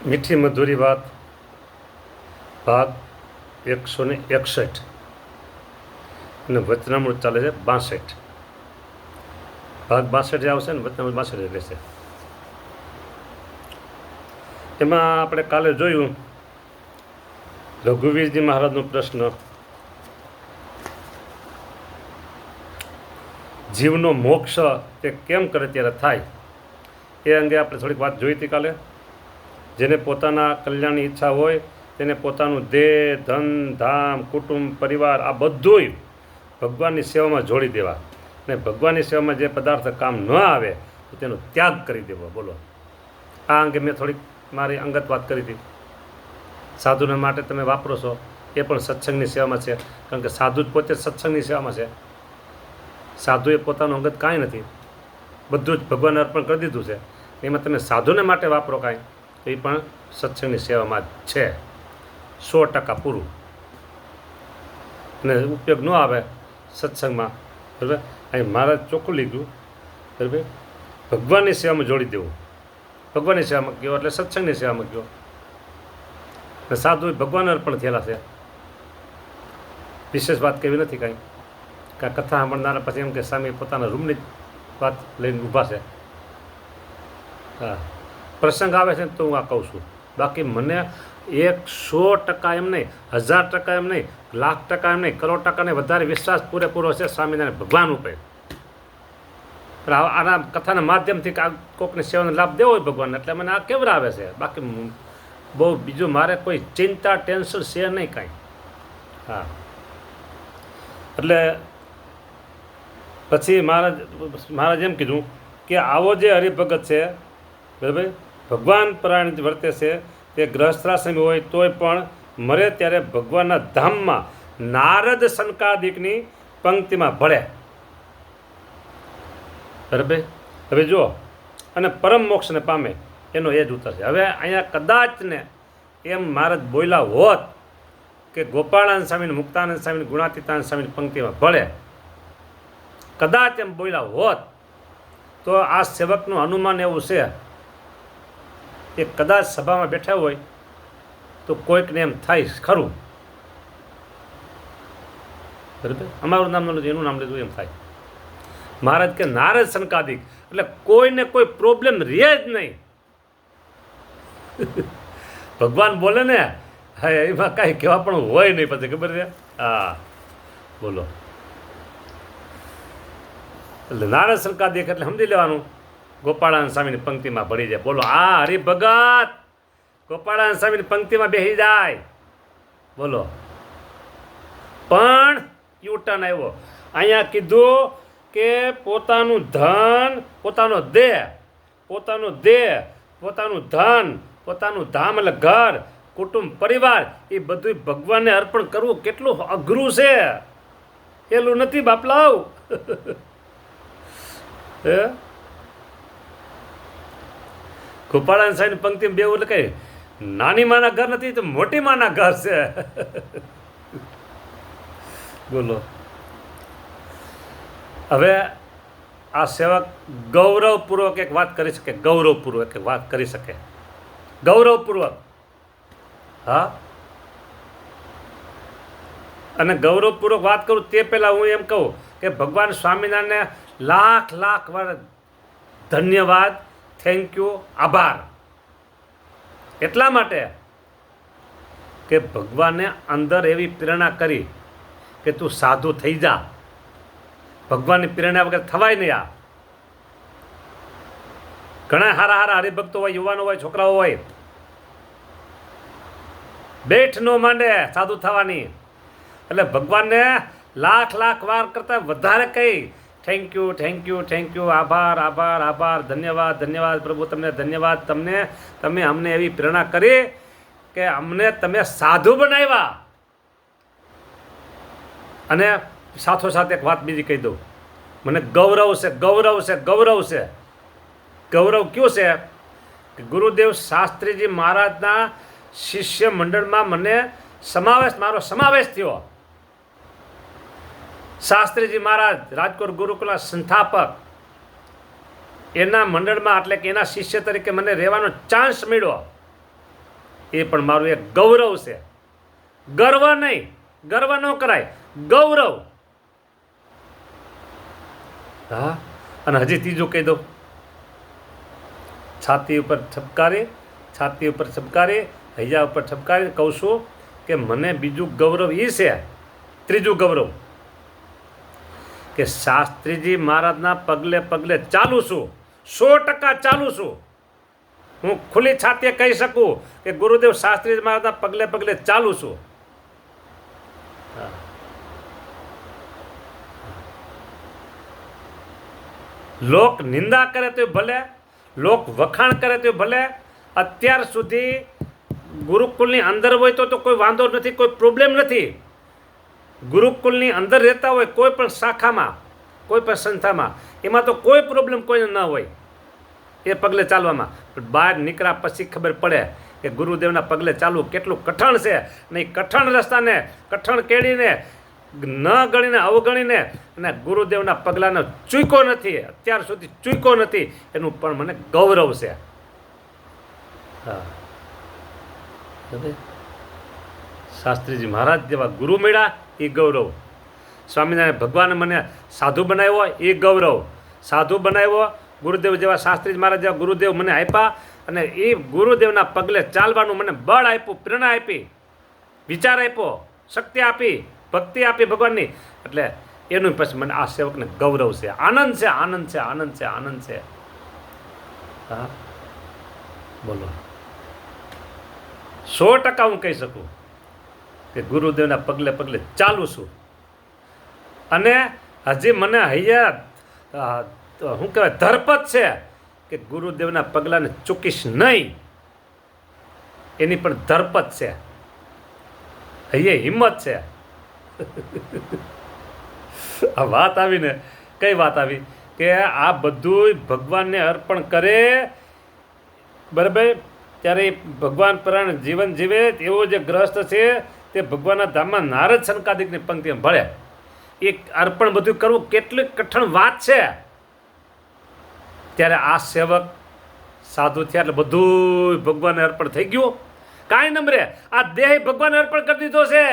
મીઠી મધુરી વાત ભાગ 161 અને વચનામૃત ચાલે છે 62. ભાગ 62 આવશે ને વચનામૃત 62 રહેશે. એમાં આપણે કાલે જોયું રઘુવીરજી મહારાજનો પ્રશ્ન, જીવનો મોક્ષ તે કેમ કરે ત્યારે થાય, એ અંગે આપણે થોડીક વાત જોઈ હતી કાલે. જેને પોતાના કલ્યાણની ઈચ્છા હોય તેને પોતાનું દેહ, ધન, ધામ, કુટુંબ, પરિવાર આ બધુંય ભગવાનની સેવામાં જોડી દેવા, અને ભગવાનની સેવામાં જે પદાર્થ કામ ન આવે તો તેનો ત્યાગ કરી દેવો. બોલો, આ અંગે મેં થોડીક મારી અંગત વાત કરી હતી. સાધુને માટે તમે વાપરો છો એ પણ સત્સંગની સેવામાં છે, કારણ કે સાધુ જ પોતે સત્સંગની સેવામાં છે. સાધુએ પોતાનું અંગત કાંઈ નથી, બધું જ ભગવાનને અર્પણ કરી દીધું છે. એમાં તમે સાધુને માટે વાપરો કાંઈ તો એ પણ સત્સંગની સેવામાં જ છે, 100% પૂરું. અને ઉપયોગ ન આવે સત્સંગમાં, બરાબર, અહીં મહારાજ ચોખ્ખું લીધું, બરાબર, ભગવાનની સેવામાં જોડી દેવું. ભગવાનની સેવામાં ગયો એટલે સત્સંગની સેવામાં ગયો. અને સાધુ ભગવાન અર્પણ થયેલા છે, વિશેષ વાત કેવી નથી કાંઈ. કાંઈ કથા સાંભળનારા પછી એમ કે સ્વામી પોતાના રૂમની જ વાત લઈને ઊભા છે. હા, પ્રસંગ આવે છે તો હું આ કહું છું, બાકી મને 100% એમ નહીં, 1000% એમ નહીં, 1,00,000% એમ નહીં, કરોડ ટકાને વધારે વિશ્વાસ પૂરેપૂરો છે સ્વામિનારાયણ ભગવાન ઉપર. પણ આના કથાના માધ્યમથી કોઈકને સેવાનો લાભ દેવો હોય ભગવાનને, એટલે મને આ કેવરાવે છે. બાકી બહુ બીજું મારે કોઈ ચિંતા ટેન્શન છે નહીં કાંઈ. હા, એટલે પછી મહારાજ એમ કીધું કે આવો જે હરિભગત છે, બરાબર, ભગવાન પરાયણ વર્તે છે, તે ગ્રહસ્થાશ્રમી હોય તોય પણ મરે ત્યારે ભગવાનના ધામમાં નારદ સનકાદિકની પંક્તિમાં ભળે. બરાબર, હવે જો, અને પરમ મોક્ષને પામે એનો એ જ ઉત્તર છે. હવે અહીંયા કદાચ ને એમ મહારાજ બોલ્યા હોત કે ગોપાળાનંદ સ્વામી, મુક્તાનંદ સ્વામી, ગુણાતીતાનંદ સ્વામીની પંક્તિમાં ભળે, કદાચ એમ બોલ્યા હોત તો આ સેવકનું અનુમાન એવું છે કે કદાચ સભામાં બેઠા હોય તો કોઈકને એમ થાય ખરું, બરાબર, અમારું નામ ન લીધું એનું નામ લીધું એમ થાય. મહારાજ કે નારદ સનકાદિક એટલે કોઈને કોઈ પ્રોબ્લેમ રહે જ નહીં. ભગવાન બોલે ને, હા, એમાં કાંઈ કહેવા પણ હોય નહીં પછી, ખબર છે? હા, બોલો, એટલે નારદ સનકાદિક એટલે સમજી લેવાનું ગોપાળાનંદ સ્વામીની પંક્તિમાં ભળી જાય. બોલો, આ હરિભગત ગોપાળાનંદ સ્વામીની પંક્તિમાં બેસી જાય. બોલો, પણ યુટર્ન આવ્યો. અહીંયા કીધું કે પોતાનું ધન, પોતાનો દેહ, પોતાનું ધન, પોતાનું ધામ એટલે ઘર, કુટુંબ, પરિવાર, એ બધું ભગવાનને અર્પણ કરવું કેટલું અઘરું છે. એલું નથી બાપલાવ. હે, ગોપાળાનંદ સ્વામીની પંક્તિમાં બેવું એટલે કઈ નાની માના ઘર નથી, તો મોટી માના ઘર છે. બોલો, હવે આ સેવક ગૌરવપૂર્વક એક વાત કરી શકે, ગૌરવપૂર્વક એક વાત કરી શકે, ગૌરવપૂર્વક. હા, અને ગૌરવપૂર્વક વાત કરું તે પહેલાં હું એમ કહું કે ભગવાન સ્વામિનારાયણને લાખ વાર ધન્યવાદ, થેન્ક યુ, આભાર. એટલા માટે કે ભગવાને અંદર એવી પ્રેરણા કરી કે તું સાધુ થઈ જા. ભગવાનની પ્રેરણા વગર થવાય નહીં. આ ઘણા હારા હરિભક્તો હોય, યુવાનો હોય, છોકરાઓ હોય, બેઠ ન માંડે સાધુ થવાની. એટલે ભગવાનને લાખ વાર કરતાં વધારે કહી થેન્ક યુ, આભાર, ધન્યવાદ પ્રભુ, તમને ધન્યવાદ. તમે અમને એવી પ્રેરણા કરી કે અમને તમે સાધુ બનાવ્યા. અને સાથોસાથ એક વાત બીજી કહી દઉં, મને ગૌરવ છે. ગૌરવ કયું છે કે ગુરુદેવ શાસ્ત્રીજી મહારાજના શિષ્ય મંડળમાં મને મારો સમાવેશ થયો. શાસ્ત્રીજી મહારાજ રાજકોટ ગુરુકુલના સંસ્થાપક, એના મંડળમાં એટલે કે એના શિષ્ય તરીકે મને રહેવાનો ચાન્સ મળ્યો. એ પણ મારું એક ગૌરવ છે. ગર્વ નહીં, ગર્વ ન કરાય, ગૌરવ. હા, અને હજી ત્રીજું કહી દઉં, છાતી ઉપર છપકારી, છાતી ઉપર છપકારી, હૈયા ઉપર છપકારી કહું છું કે મને બીજું ગૌરવ એ છે, ત્રીજું ગૌરવ, કે શાસ્ત્રીજી મહારાજના પગલે પગલે ચાલું છું, 100% ચાલું છું. હું ખુલ્લી છાતીએ કહી શકું કે ગુરુદેવ શાસ્ત્રીજી મહારાજના પગલે પગલે ચાલું છું. લોક નિંદા કરે તો ભલે, લોક વખાણ કરે તો ભલે, અત્યાર સુધી ગુરુકુલની અંદર હોય તો કોઈ વાંધો નથી, કોઈ પ્રોબ્લેમ નથી. ગુરુકુલની અંદર રહેતા હોય કોઈ પણ શાખામાં, કોઈ પણ સંસ્થામાં, એમાં તો કોઈ પ્રોબ્લેમ કોઈને ન હોય એ પગલે ચાલવામાં. પણ બહાર નીકળ્યા પછી ખબર પડે કે ગુરુદેવના પગલે ચાલવું કેટલું કઠણ છે. ને એ કઠણ રસ્તાને, કઠણ કેળીને ન ગણીને, અવગણીને અને ગુરુદેવના પગલાંને ચૂક્યો નથી, અત્યાર સુધી ચૂક્યો નથી, એનું પણ મને ગૌરવ છે. હા, શાસ્ત્રીજી મહારાજ જેવા ગુરુ મળ્યા એ ગૌરવ. સ્વામિનારાયણ ભગવાને મને સાધુ બનાવ્યો એ ગૌરવ. સાધુ બનાવ્યો, ગુરુદેવ જેવા શાસ્ત્રીજી મહારાજ જેવા ગુરુદેવ મને આપ્યા, અને એ ગુરુદેવના પગલે ચાલવાનું મને બળ આપ્યું, પ્રેરણા આપી, વિચાર આપ્યો, શક્તિ આપી, ભક્તિ આપી ભગવાનની. એટલે એનું પછી મને આ સેવકને ગૌરવ છે, આનંદ છે, આનંદ છે, આનંદ છે, આનંદ છે. હા, બોલો. 100% હું કહી શકું કે ગુરુદેવના પગલે પગલે ચાલું છું. અને હજી મને હૈયા શું કહેવાય, ધરપત છે કે ગુરુદેવના પગલાંને ચૂકીશ નહીં, એની પણ ધરપત છે, હૈયે હિંમત છે. આ વાત આવીને, કઈ વાત આવી કે આ બધું ભગવાનને અર્પણ કરે, બરાબર, ત્યારે ભગવાન પરાયણ જીવન જીવે એવો જે ગ્રસ્ત છે તે ભગવાનના ધામમાં નારદ સનકાદિકની પંક્તિમાં ભળે. એ અર્પણ બધું કરવું કેટલી કઠણ વાત છે. ત્યારે આ સેવક સાધુ થયા એટલે બધું ભગવાનને અર્પણ થઈ ગયું. કાંઈ નમરે, આ દેહ ભગવાનને અર્પણ કરી દીધો છે,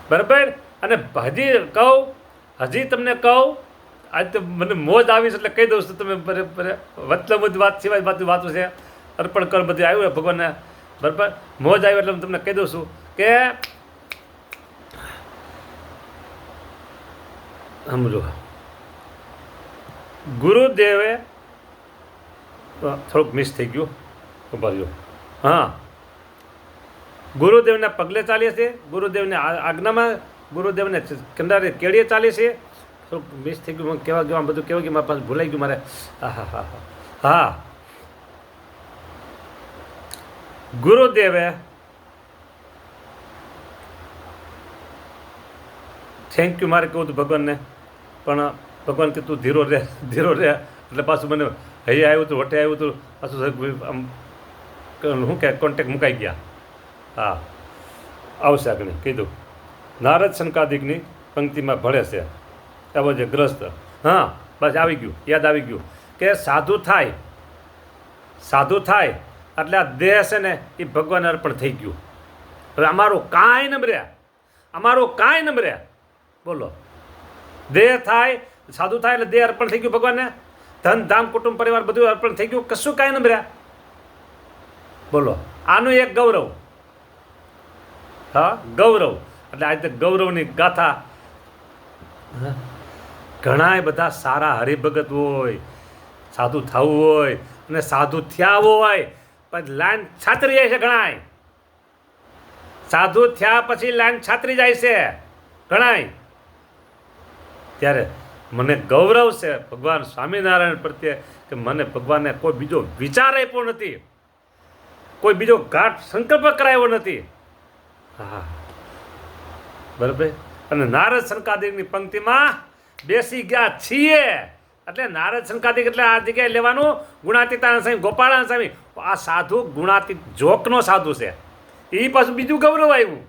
બરાબર. અને હજી કહું, હજી તમને કહું, આજ તો મને મોજ આવી છે એટલે કહી દઉં છું. તમે બરાબર વતલબ બધી વાત સિવાય બધી વાતો છે, અર્પણ કર બધી આવ્યું ભગવાનને, બરાબર. મોજ આવી એટલે હું તમને કહી દઉં છું કે સમજો, ગુરુદેવે થોડુંક મિસ થઈ ગયું, ઉભા રહ્યો. હા, ગુરુદેવના પગલે ચાલીએ છીએ, ગુરુદેવને આજ્ઞામાં, ગુરુદેવને કંડારે કેળીએ ચાલીએ છીએ. થોડુંક મિસ થઈ ગયું, કેવા ગયું, બધું કેવું ગયું, મારા પાસે ભૂલાઈ ગયું મારે. હા હા હા હા હા, ગુરુદેવે થેન્ક યુ મારે કહું હતું ભગવાનને, પણ ભગવાન કે તું ધીરો રહે, ધીરો રહે. એટલે પાછું મને હૈયા આવ્યું હતું, વટે આવ્યું હતું, પાછું આમ શું કહે કોન્ટેક્ટ મુકાઈ ગયા. હા, આવશે આગળ કીધું. નારદ સનકાદિકની પંક્તિમાં ભળે છે એવો જે ગ્રસ્ત. હા, બસ આવી ગયું, યાદ આવી ગયું કે સાધુ થાય, સાધુ થાય એટલે આ દેહ છે ને એ ભગવાન અર્પણ થઈ ગયું. હવે અમારું કાંઈ ન રહ્યા, અમારું કાંઈ ન રહ્યા. બોલો, દેહ થાય, સાધુ થાય એટલે દેહ અર્પણ થઈ ગયું ભગવાનને, ધન ધામ કુટુંબ પરિવાર બધું અર્પણ થઈ ગયું, કશું કાંઈ ન રહ્યા. બોલો, આનું એક ગૌરવ. હા, ગૌરવ. એટલે આજે ગૌરવની ગાથા. ઘણાય બધા સારા હરિભગત હોય, સાધુ થવું હોય અને સાધુ થયા હોય પણ લાઈન છાતરી જાય છે. ઘણાય સાધુ થયા પછી લાઈન છાતરી જાય છે ઘણાય. ત્યારે મને ગૌરવ છે ભગવાન સ્વામિનારાયણ પ્રત્યે કે મને ભગવાને કોઈ બીજો વિચાર આપ્યો નથી, કોઈ બીજો ઘાટ સંકલ્પ કરાવ્યો નથી. હા, બરાબર. અને નારદ સનકાદિકની પંક્તિમાં બેસી ગયા છીએ એટલે નારદ સનકાદિક એટલે આ જગ્યાએ લેવાનું ગુણાતીતાનંદ સ્વામી, ગોપાળાનંદ સ્વામી. આ સાધુ ગુણાતીત જોકનો સાધુ છે. એ પાછું બીજું ગૌરવ આવ્યું.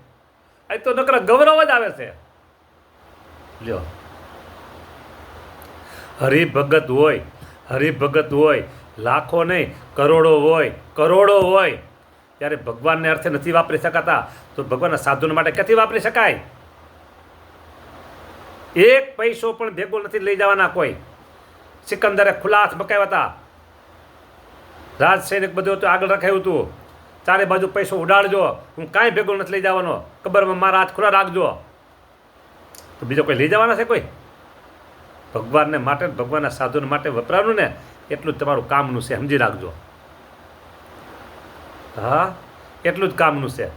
આ તો નકર ગૌરવ જ આવે છે. લ્યો, હરિભગત હોય, હરિભગત હોય લાખો નહીં, કરોડો હોય ત્યારે ભગવાનને અર્થે નથી વાપરી શકાતા તો ભગવાનના સાધુને માટે ક્યાંથી વાપરી શકાય? એક પૈસો પણ ભેગો નથી લઈ જવાના કોઈ. સિકંદરે ખુલ્લા હાથ મકાવ્યા હતા, રાજ સૈનિક બધું હતું, આગળ રખાયું હતું, ચારે બાજુ પૈસો ઉડાડજો, હું કાંઈ ભેગો નથી લઈ જવાનો, કબરમાં મારા હાથ ખુલ્લા રાખજો. તો બીજો કોઈ લઈ જવાના છે કોઈ? ભગવાનને માટે, ભગવાનના સાધુને માટે વપરાવાનું ને એટલું જ તમારું કામનું છે, સમજી રાખજો. હા, એટલું જ કામનું છે.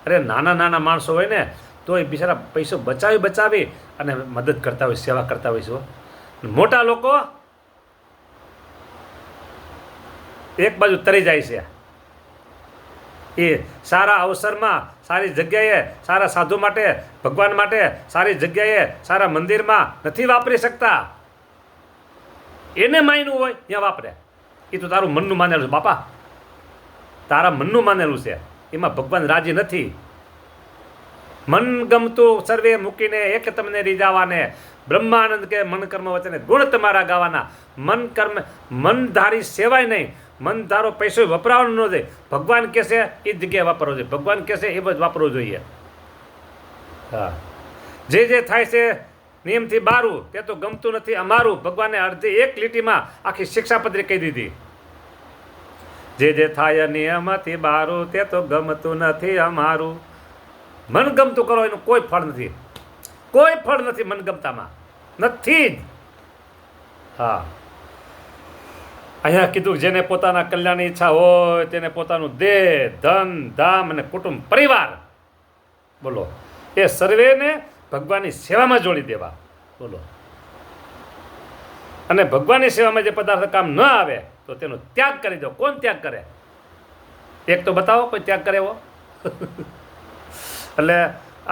અરે નાના નાના માણસો હોય ને તો એ બિચારા પૈસો બચાવી અને મદદ કરતા હોય, સેવા કરતા હોય છે. મોટા લોકો એક બાજુ તરી જાય છે. એ સારા અવસરમાં, સારી જગ્યાએ, સારા સાધુ માટે, ભગવાન માટે સારી જગ્યાએ, સારા મંદિરમાં નથી વાપરી શકતા. એને માન્યું હોય ત્યાં વાપરે. એ તો તારું મનનું માનેલું છે બાપા, તારા મનનું માનેલું છે, એમાં ભગવાન રાજી નથી. મન ગમતું સર્વે મૂકીને એક તમને રીઝાવાને, બ્રહ્માનંદ કે મન કર્મ વચને ગુણ તમારા ગાવાના. મનધારી સેવાય નહીં, મનધારો પૈસો વપરાવાનો ન જોઈએ. ભગવાન કહેશે એ જગ્યાએ વાપરવો જોઈએ, ભગવાન કહેશે એ જ વાપરવું જોઈએ. હા, જે થાય છે નિયમથી બારું તે તો ગમતું નથી અમારું. ભગવાને અડધી એક લીટીમાં આખી શિક્ષાપત્રી કહી દીધી. જે થાય નિયમથી બારું તે તો ગમતું નથી અમારું. મનગમતું કરો એનું કોઈ ફળ નથી, કોઈ ફળ નથી મનગમતામાં, નથી જ. હા, અહીંયા કીધું જેને પોતાના કલ્યાણની ઈચ્છા હોય તેને પોતાનું દેહ, ધન, ધામ અને કુટુંબ, પરિવાર, બોલો, એ સર્વેને ભગવાનની સેવામાં જોડી દેવા. બોલો, અને ભગવાનની સેવામાં જે પદાર્થ કામ ન આવે તો તેનો ત્યાગ કરી દો. કોણ ત્યાગ કરે? એક તો બતાવો કોઈ ત્યાગ કરે એવો. એટલે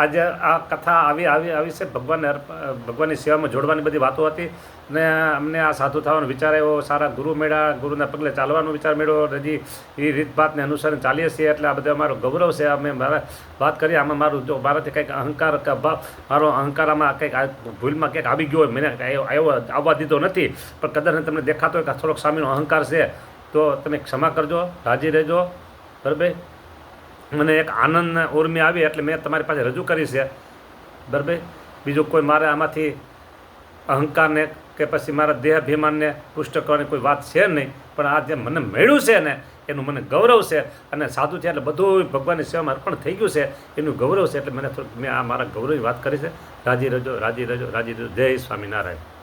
આજે આ કથા આવી છે. ભગવાનની સેવામાં જોડવાની બધી વાતો હતી ને અમને આ સાધુ થવાનો વિચાર આવ્યો. સારા ગુરુ મળ્યા, ગુરુના પગલે ચાલવાનો વિચાર મળ્યો. હજી એ રીતભાતને અનુસરણ ચાલીએ છીએ એટલે આ બધું અમારો ગૌરવ છે. અમે મારા વાત કરી, આમાં મારું જો મારાથી કંઈક અહંકાર, મારો અહંકાર આમાં કંઈક ભૂલમાં કંઈક આવી ગયો હોય, મને આવવા દીધો નથી, પણ કદાચ તમને દેખાતો હોય કે થોડોક સ્વામીનો અહંકાર છે તો તમે ક્ષમા કરજો, રાજી રહેજો. બરાબર, મને એક આનંદ ઉર્મી આવી એટલે મેં તમારી પાસે રજૂ કરી છે. બરાબર, બીજું કોઈ મારે આમાંથી અહંકારને કે પછી મારા દેહાભિમાનને પુષ્ટ કરવાની કોઈ વાત છે નહીં. પણ આ જે મને મળ્યું છે ને એનું મને ગૌરવ છે. અને સાધુ છે એટલે બધું ભગવાનની સેવામાં અર્પણ થઈ ગયું છે એનું ગૌરવ છે. એટલે મેં આ મારા ગૌરવની વાત કરી છે. રાજી રહેજો, રાજી રહેજો, રાજી રહેજો. જય સ્વામિનારાયણ.